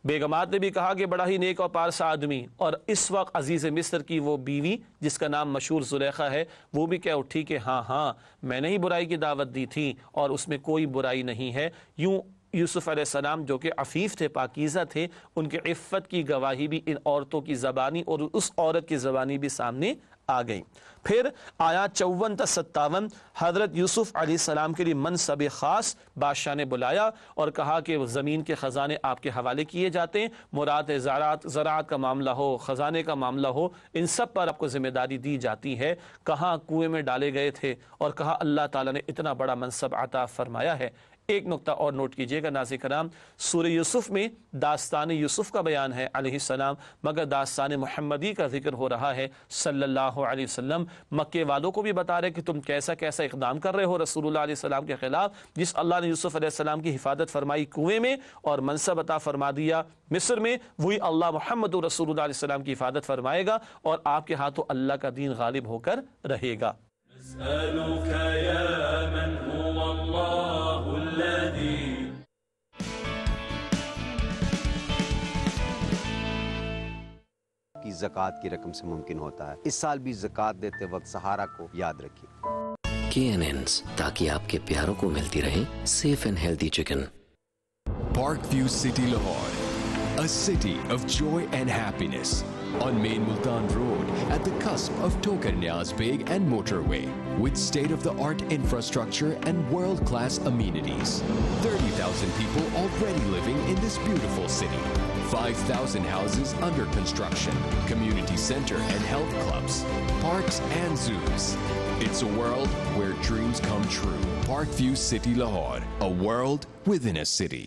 بیگمات نے بھی کہا کہ بڑا ہی نیک اور پارسا آدمی، اور اس وقت عزیز مصر کی وہ بیوی جس کا نام مشہور زلیخا ہے وہ بھی کہہ اٹھی کہ ہاں میں نے ہی برائی کی دعوت دی تھی اور اس میں کوئی برائی نہیں ہے. یوں یوسف علیہ السلام جو کہ عفیف تھے، پاکیزہ تھے، ان کے عفت کی گواہی بھی ان عورتوں کی زبانی اور اس عورت کی زبانی بھی سامنے آ گئی. پھر آیات 54 تا 57 حضرت یوسف علیہ السلام کے لیے منصب خاص بادشاہ نے بلایا اور کہا کہ زمین کے خزانے آپ کے حوالے کیے جاتے ہیں، مراد زراعت کا معاملہ ہو، خزانے کا معاملہ ہو، ان سب پر آپ کو ذمہ داری دی جاتی ہے. کہاں کنویں میں ڈالے گئے تھے اور کہا اللہ تعالیٰ نے اتنا بڑا منصب عطا فرمایا ہے. ایک نقطہ اور نوٹ کیجئے گا ناظرین کرام، سورہ یوسف میں داستان یوسف کا بیان ہے علیہ السلام، مگر داستان محمدی کا ذکر ہو رہا ہے صلی اللہ علیہ وسلم. مکے والوں کو بھی بتا رہے کہ تم کیسا اقدام کر رہے ہو رسول اللہ علیہ السلام کے خلاف. جس اللہ نے یوسف علیہ السلام کی حفاظت فرمائی کنویں میں اور منصب عطا فرما دیا مصر میں، وہی اللہ محمد رسول اللہ علیہ السلام کی حفاظت فرمائے گا اور آپ کے ہاتھوں اللہ کا دین غالب ہو کر رہے گا. کی زکوٰۃ کی رقم سے ممکن ہوتا ہے. اس سال بھی زکوٰۃ دیتے وقت سہارا کو یاد رکھیے. KNNs تاکہ آپ کے پیاروں کو ملتی رہے safe and healthy chicken. Park View City Lahore, a city of joy and happiness on Main Multan Road at the cusp of Tokar Niaz Beg and Motorway with state-of-the-art infrastructure and world-class amenities. 30,000 people already living in this beautiful city. 5,000 houses under construction, community center and health clubs, parks and zoos. It's a world where dreams come true. Park View City Lahore, a world within a city.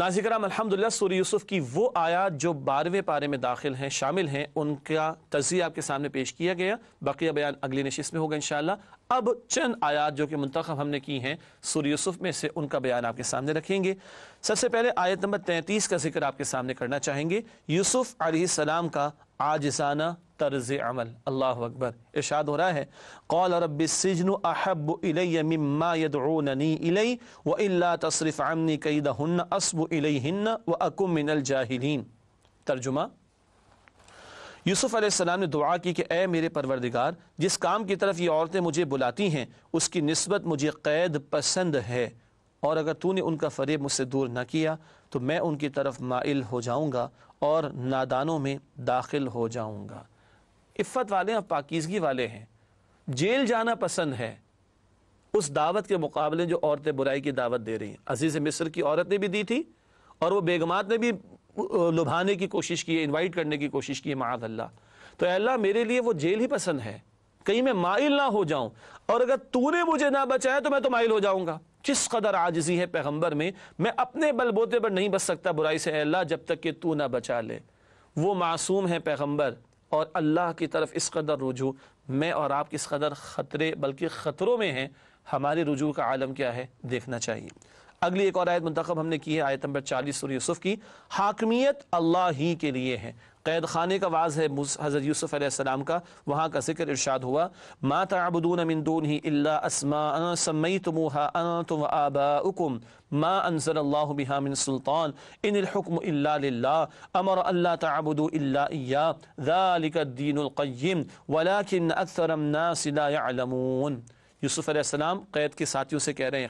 ناظرین کرام الحمدللہ سورہ یوسف کی وہ آیات جو 12ویں پارے میں داخل ہیں، شامل ہیں، ان کا تجزیہ آپ کے سامنے پیش کیا گیا. بقیہ بیان اگلی نشست میں ہوگا انشاءاللہ. اب چند آیات جو کہ منتخب ہم نے کی ہیں سورہ یوسف میں سے، ان کا بیان آپ کے سامنے رکھیں گے. سب سے پہلے آیت نمبر 33 کا ذکر آپ کے سامنے کرنا چاہیں گے. یوسف علیہ السلام کا عاجزانہ طرز عمل. اللہ اکبر. ارشاد ہو رہا ہے قال رب السجن احب الی مما يدعوننی الی والا تصرف عنی کیدہن اصب الیہن واکن من الجاہلین. ترجمہ: یوسف علیہ السلام نے دعا کی کہ اے میرے پروردگار، جس کام کی طرف یہ عورتیں مجھے بلاتی ہیں اس کی نسبت مجھے قید پسند ہے، اور اگر تو نے ان کا فریب مجھ سے دور نہ کیا تو میں ان کی طرف مائل ہو جاؤں گا اور نادانوں میں داخل ہو جاؤں گا. عفت والے ہیں، پاکیزگی والے ہیں، جیل جانا پسند ہے اس دعوت کے مقابلے جو عورتیں برائی کی دعوت دے رہی ہیں. عزیز مصر کی عورت نے بھی دی تھی اور وہ بیگمات نے بھی لبھانے کی کوشش کی، انوائٹ کرنے کی کوشش کی، معاذ اللہ. تو اے اللہ میرے لیے وہ جیل ہی پسند ہے، کہیں میں مائل نہ ہو جاؤں، اور اگر تو نے مجھے نہ بچایا تو میں تو مائل ہو جاؤں گا. جس قدر عاجزی ہے پیغمبر میں اپنے بل بوتے پر نہیں بچ سکتا برائی سے اے اللہ جب تک کہ تو نہ بچا لے. وہ معصوم ہے پیغمبر، اور اللہ کی طرف اس قدر رجوع. میں اور آپ کس قدر خطرے بلکہ خطروں میں ہیں، ہمارے رجوع کا عالم کیا ہے دیکھنا چاہیے. اگلی ایک اور آیت منتخب ہم نے کی ہے، آیت نمبر 40 سورہ یوسف کی. حاکمیت اللہ ہی کے لیے ہے. قید خانے کا واز ہے حضرت یوسف علیہ السلام کا، وہاں کا ذکر ارشاد ہوا ما تعبدون من دونه الا اسماء سميتموها انتم وآباؤكم ما انزل الله بها من سلطان ان الحكم الا لله امر الا تعبدوا الا اياه ذلك الدين القيم ولكن اكثر الناس لا يعلمون. یوسف علیہ السلام قید کے ساتھیوں سے کہہ رہے ہیں،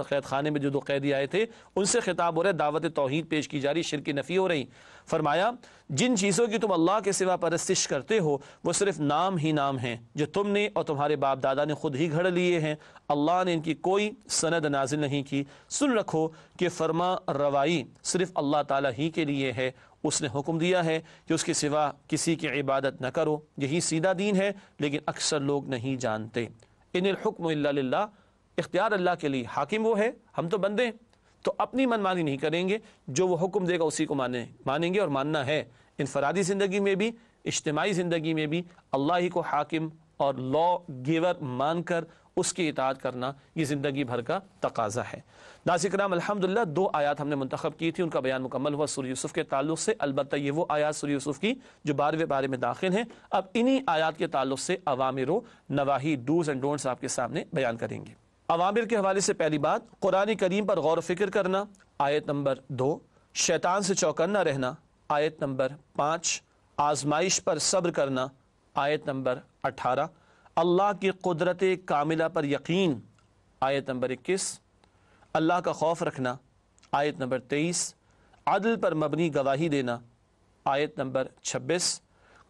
قید خانے میں جو دو قیدی آئے تھے ان سے خطاب ہو رہا ہے، دعوت توحید پیش کی جا رہی، شرک کی نفی ہو رہی۔ فرمایا جن چیزوں کی تم اللہ کے سوا پرستش کرتے ہو وہ صرف نام ہی نام ہیں جو تم نے اور تمہارے باپ دادا نے خود ہی گھڑ لیے ہیں، اللہ نے ان کی کوئی سند نازل نہیں کی۔ سن رکھو کہ فرما روائی صرف اللہ تعالیٰ ہی کے لیے ہے، اس نے حکم دیا ہے کہ اس کے سوا کسی کی عبادت نہ کرو، یہی سیدھا دین ہے، لیکن اکثر لوگ نہیں جانتے۔ ان الحکم الا للہ، اختیار اللہ کے لیے، حاکم وہ ہے، ہم تو بندے ہیں، تو اپنی منمانی نہیں کریں گے، جو وہ حکم دے گا اسی کو مانیں گے، اور ماننا ہے انفرادی زندگی میں بھی، اجتماعی زندگی میں بھی اللہ ہی کو حاکم اور لا گیور مان کر اس کی اطاعت کرنا یہ زندگی بھر کا تقاضا ہے۔ ناظرین کرام، الحمدللہ 2 آیات ہم نے منتخب کی تھی، ان کا بیان مکمل ہوا سورہ یوسف کے تعلق سے، البتہ یہ وہ آیات سورہ یوسف کی جو 12ویں پارے میں داخل ہیں۔ اب انہی آیات کے تعلق سے اوامر و نواہی، ڈوز اینڈ ڈونٹس آپ کے سامنے بیان کریں گے۔ اوامر کے حوالے سے پہلی بات، قرآن کریم پر غور و فکر کرنا، آیت نمبر 2، شیطان سے چوکنا رہنا، آیت نمبر 5، آزمائش پر صبر کرنا، آیت نمبر 18، اللہ کی قدرت کاملہ پر یقین، آیت نمبر 21، اللہ کا خوف رکھنا، آیت نمبر 23، عدل پر مبنی گواہی دینا، آیت نمبر 26،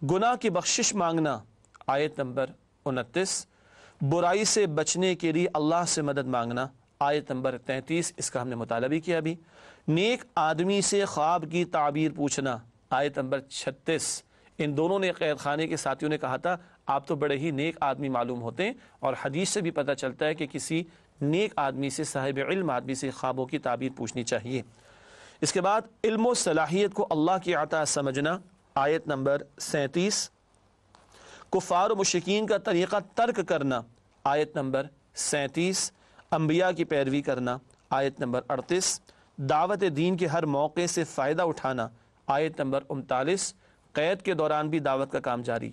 گناہ کی بخشش مانگنا، آیت نمبر 29، برائی سے بچنے کے لیے اللہ سے مدد مانگنا، آیت نمبر 33، اس کا ہم نے مطالعہ بھی کیا ابھی، نیک آدمی سے خواب کی تعبیر پوچھنا، آیت نمبر 36۔ ان دونوں نے قید خانے کے ساتھیوں نے کہا تھا آپ تو بڑے ہی نیک آدمی معلوم ہوتے ہیں، اور حدیث سے بھی پتہ چلتا ہے کہ کسی نیک آدمی سے، صاحب علم آدمی سے خوابوں کی تعبیر پوچھنی چاہیے۔ اس کے بعد علم و صلاحیت کو اللہ کی عطا سمجھنا، آیت نمبر 37، کفار و مشرکین کا طریقہ ترک کرنا، آیت نمبر 37، انبیاء کی پیروی کرنا، آیت نمبر 38، دعوت دین کے ہر موقع سے فائدہ اٹھانا، آیت نمبر 39، قید کے دوران بھی دعوت کا کام جاری،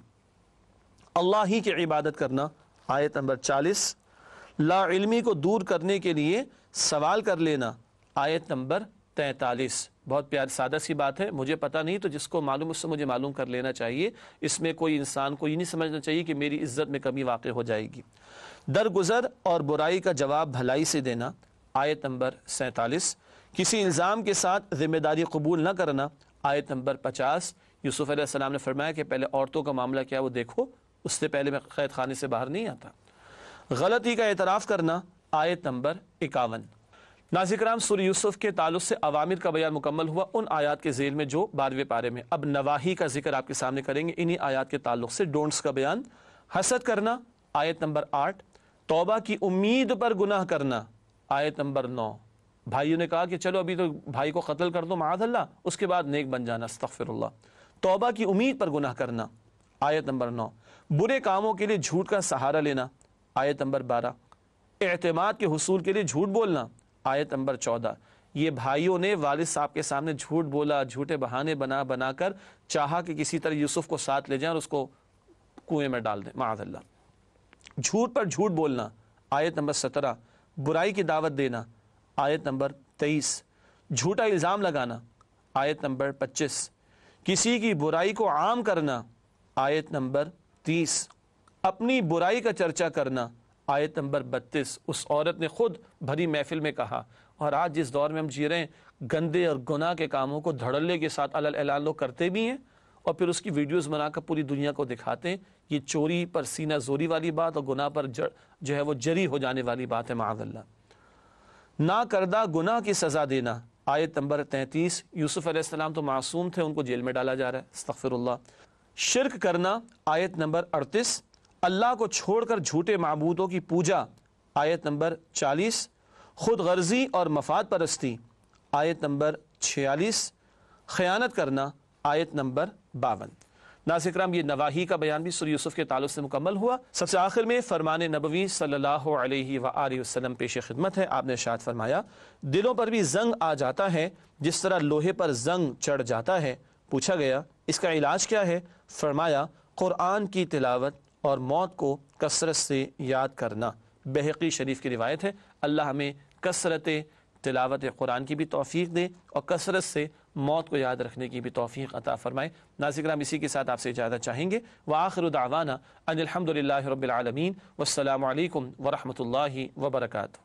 اللہ ہی کی عبادت کرنا، آیت نمبر 40، لا علمی کو دور کرنے کے لیے سوال کر لینا، آیت نمبر 43۔ بہت پیاری سادہ سی بات ہے، مجھے پتہ نہیں تو جس کو معلوم اس سے مجھے معلوم کر لینا چاہیے، اس میں کوئی انسان کو یہ نہیں سمجھنا چاہیے کہ میری عزت میں کمی واقع ہو جائے گی۔ درگزر اور برائی کا جواب بھلائی سے دینا، آیت نمبر 47، کسی الزام کے ساتھ ذمہ داری قبول نہ کرنا، آیت نمبر 50۔ یوسف علیہ السلام نے فرمایا کہ پہلے عورتوں کا معاملہ کیا وہ دیکھو، اس سے پہلے میں قید خانے سے باہر نہیں آتا۔ غلطی کا اعتراف کرنا، آیت نمبر 51۔ ناظرین کرام، سورہ یوسف کے تعلق سے اوامر کا بیان مکمل ہوا ان آیات کے ذیل میں جو 12ویں پارے میں۔ اب نواہی کا ذکر آپ کے سامنے کریں گے انہی آیات کے تعلق سے، ڈونٹس کا بیان۔ حسد کرنا، آیت نمبر 8، توبہ کی امید پر گناہ کرنا، آیت نمبر 9۔ بھائیوں نے کہا کہ چلو ابھی تو بھائی کو قتل کر دو معاذ اللہ، اس کے بعد نیک بن جانا، استغفر اللہ۔ توبہ کی امید پر گناہ کرنا، آیت نمبر 9۔ برے کاموں کے لیے جھوٹ کا سہارا لینا، آیت نمبر 12۔ اعتماد کے حصول کے لیے جھوٹ بولنا، آیت نمبر 14۔ یہ بھائیوں نے والد صاحب کے سامنے جھوٹ بولا، جھوٹے بہانے بنا کر چاہا کہ کسی طرح یوسف کو ساتھ لے جائیں اور اس کو کنویں میں ڈال دیں، معاذ اللہ۔ جھوٹ پر جھوٹ بولنا، آیت نمبر 17۔ برائی کی دعوت دینا، آیت نمبر 23۔ جھوٹا الزام لگانا، آیت نمبر 25۔ کسی کی برائی کو عام کرنا، آیت نمبر 30۔ اپنی برائی کا چرچا کرنا، آیت نمبر 32۔ اس عورت نے خود بھری محفل میں کہا، اور آج جس دور میں ہم جی رہے ہیں گندے اور گناہ کے کاموں کو دھڑلے کے ساتھ علل اعلان لوگ کرتے بھی ہیں اور پھر اس کی ویڈیوز بنا کر پوری دنیا کو دکھاتے ہیں۔ یہ چوری پر سینہ زوری والی بات اور گناہ پر جو ہے وہ جری ہو جانے والی بات ہے، معاذ اللہ۔ نہ کردہ گناہ کی سزا دینا، آیت نمبر 33۔ یوسف علیہ السلام تو معصوم تھے، ان کو جیل میں ڈالا جا رہا ہے، استغفر اللہ۔ شرک کرنا، آیت نمبر 38۔ اللہ کو چھوڑ کر جھوٹے معبودوں کی پوجا، آیت نمبر 40۔ خود غرضی اور مفاد پرستی، آیت نمبر 46۔ خیانت کرنا، آیت نمبر 52۔ ناظرین کرام، یہ نواہی کا بیان بھی سورہ یوسف کے تعلق سے مکمل ہوا۔ سب سے آخر میں فرمان نبوی صلی اللہ علیہ وآلہ وسلم پیش خدمت ہے۔ آپ نے ارشاد فرمایا، دلوں پر بھی زنگ آ جاتا ہے جس طرح لوہے پر زنگ چڑھ جاتا ہے۔ پوچھا گیا اس کا علاج کیا ہے؟ فرمایا قرآن کی تلاوت اور موت کو کثرت سے یاد کرنا۔ بہقی شریف کی روایت ہے۔ اللہ ہمیں کثرت تلاوت قرآن کی بھی توفیق دے اور کثرت سے موت کو یاد رکھنے کی بھی توفیق عطا فرمائے۔ ناظرین کرام، اسی کے ساتھ آپ سے اجازت چاہیں گے۔ وآخر دعوانا ان الحمد للہ رب العالمین، والسلام علیکم ورحمۃ اللہ وبرکاتہ۔